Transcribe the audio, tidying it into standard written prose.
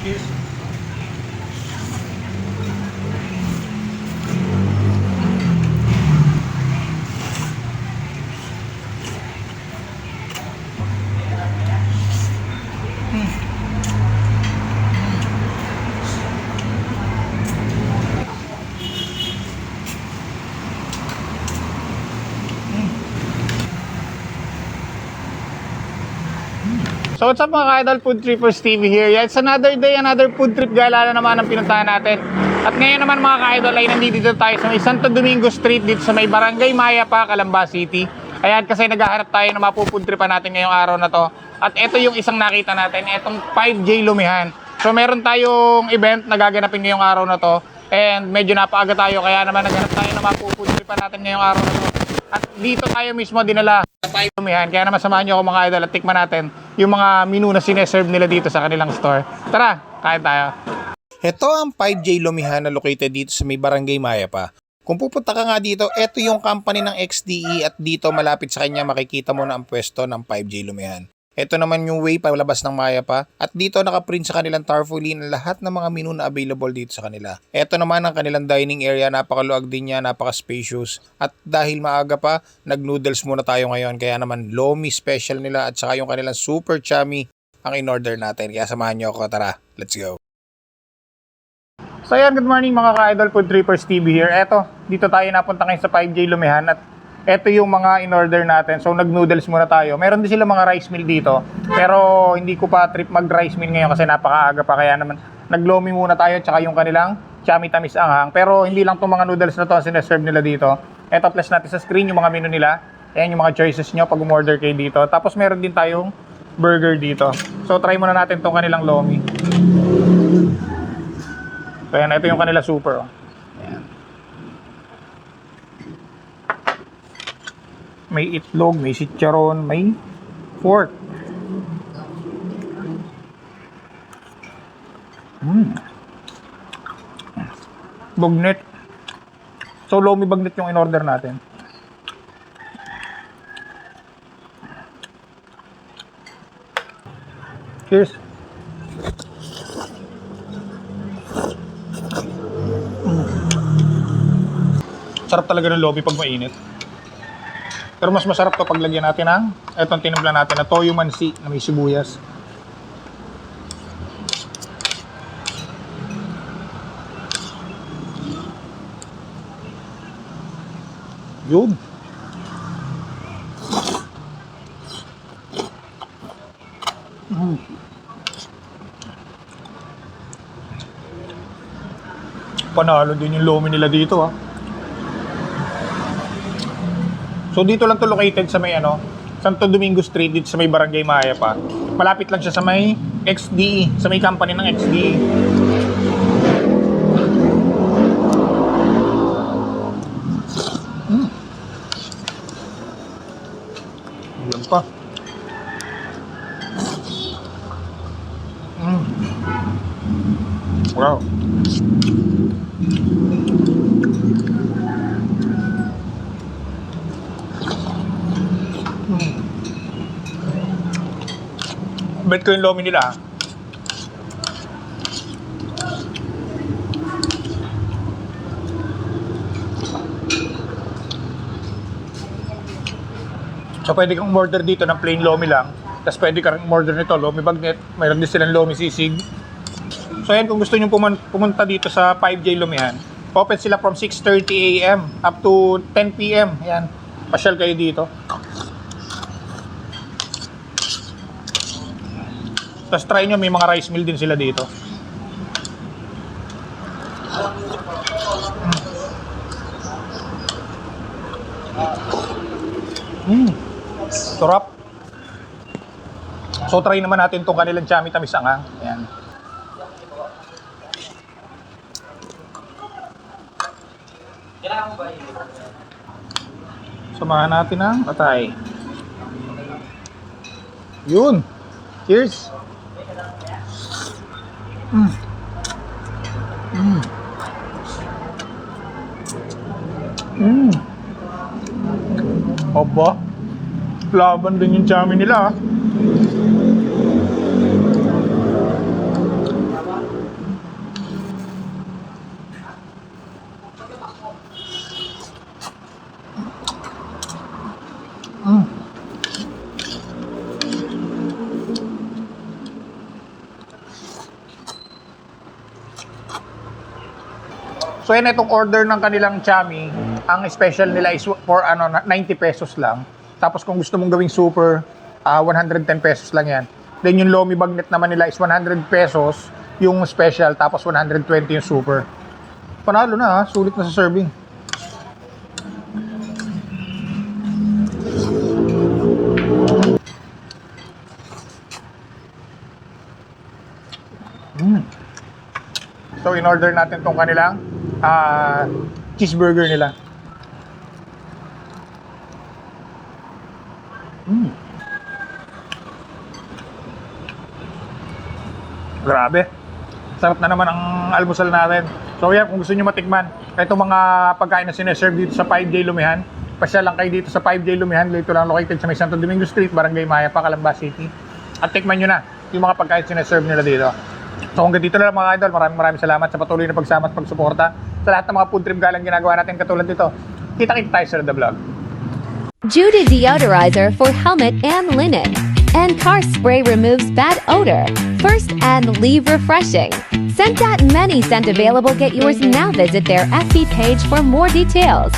Cheers. So what's up mga ka-idol, Food Trippers TV here. Yeah, it's another day, another food trip gala na naman ang pinuntahan natin. At ngayon naman mga ka-idol ay nandito tayo sa may Santo Domingo Street dito sa may Barangay Mayapa, Calamba City. Ayan, kasi naghahanap tayo na mapupudtripan natin ngayong araw na to. At ito yung isang nakita natin, itong 5J Lumihan. So meron tayong event na gaganapin ngayong araw na to. And medyo napaaga tayo, kaya naman naghanap tayo na mapupudtripan natin ngayong araw na to. At dito tayo mismo dinala sa 5J Lumihan. Kaya naman samahan nyo ako mga idol at tikman natin yung mga menu na sineserve nila dito sa kanilang store. Tara, kain tayo. Ito ang 5J Lumihan na located dito sa may Barangay Mayapa. Kung pupunta ka nga dito, ito yung company ng XDE at dito malapit sa kanya makikita mo na ang pwesto ng 5J Lumihan. Ito naman yung way palabas ng Mayapa at dito nakaprint sa kanilang tarpaulin ang lahat ng mga menu na available dito sa kanila. Ito naman ang kanilang dining area, napakaluag din niya, napaka-spacious. At dahil maaga pa, nag-noodles muna tayo ngayon kaya naman lomi special nila at saka yung kanilang super chummy ang in-order natin. Kaya samahan niyo ako, tara, let's go! So ayan, good morning mga ka-idol, Food Trippers TV here. Eto, dito tayo napunta ngayon sa 5J Lumihan at eto yung mga in-order natin. So nag-noodles muna tayo. Meron din sila mga rice meal dito. Pero hindi ko pa trip mag-rice meal ngayon kasi napakaaga pa. Kaya naman nag-lomi muna tayo tsaka yung kanilang chami tamis anghang. Pero hindi lang itong mga noodles na to ang sineserve nila dito. Eto, plus natin sa screen yung mga menu nila. Ayan yung mga choices nyo pag umorder kayo dito. Tapos meron din tayong burger dito. So try muna natin itong kanilang lomi. So ayan, ito yung kanila super. Ayan. May itlog, may chicharon, may pork. Bagnet. So lomi bagnet yung in-order natin. Cheers. Sarap talaga ng lomi pag mainit. Pero mas masarap to pag lagyan natin ng etong tinimpla natin na toyo mansi na may sibuyas. Yun. Panalo din yung lomi nila dito ha. So dito lang to located sa may Santo Domingo Street dito sa may Barangay Mayapa. Malapit lang siya sa may XDE, sa may company ng XDE. Ulan pa. Wow. Bet ko yung lomi nila. So pwede kang order dito ng plain lomi lang. Tapos pwede ka rin order nito, lomi bagnet. Mayroon din silang lomi sisig. So ayan, kung gusto nyo pumunta dito sa 5J Lumihan, open sila from 6:30 AM up to 10 PM. Ayan, pasyal kayo dito. Tapos try nyo, may mga rice meal din sila dito. Sarap. So try naman natin itong kanilang chami tamis anghang. Ayan. Samahan natin ang patay. Yun. Cheers. Aba, laban din yung chami nila. So yan, itong order ng kanilang chami, ang special nila is for 90 pesos lang. Tapos kung gusto mong gawing super, 110 pesos lang yan. Then yung lomi bagnet naman nila is 100 pesos yung special, tapos 120 yung super. Panalo na ha, sulit na sa serving. So in order natin tong kanilang cheeseburger nila. Grabe. Sarap na naman ang almusal natin. So yan, kung gusto niyo matikman itong mga pagkain na sineserve dito sa 5J Lumihan, pasya lang kayo dito sa 5J Lumihan. Dito lang located sa may Santo Domingo Street, Barangay Maya, Calamba City. At tikman nyo na yung mga pagkain sineserve nila dito. So hanggang dito na lang mga idol, maraming salamat sa patuloy na pagsama at pagsuporta sa lahat ng mga food trip galang ginagawa natin katulad dito. Kita-kita tayo sa The Vlog. Judy Deodorizer for helmet and linen. And car spray removes bad odor. First and leave refreshing. Scent.many scent available. Get yours now. Visit their FB page for more details.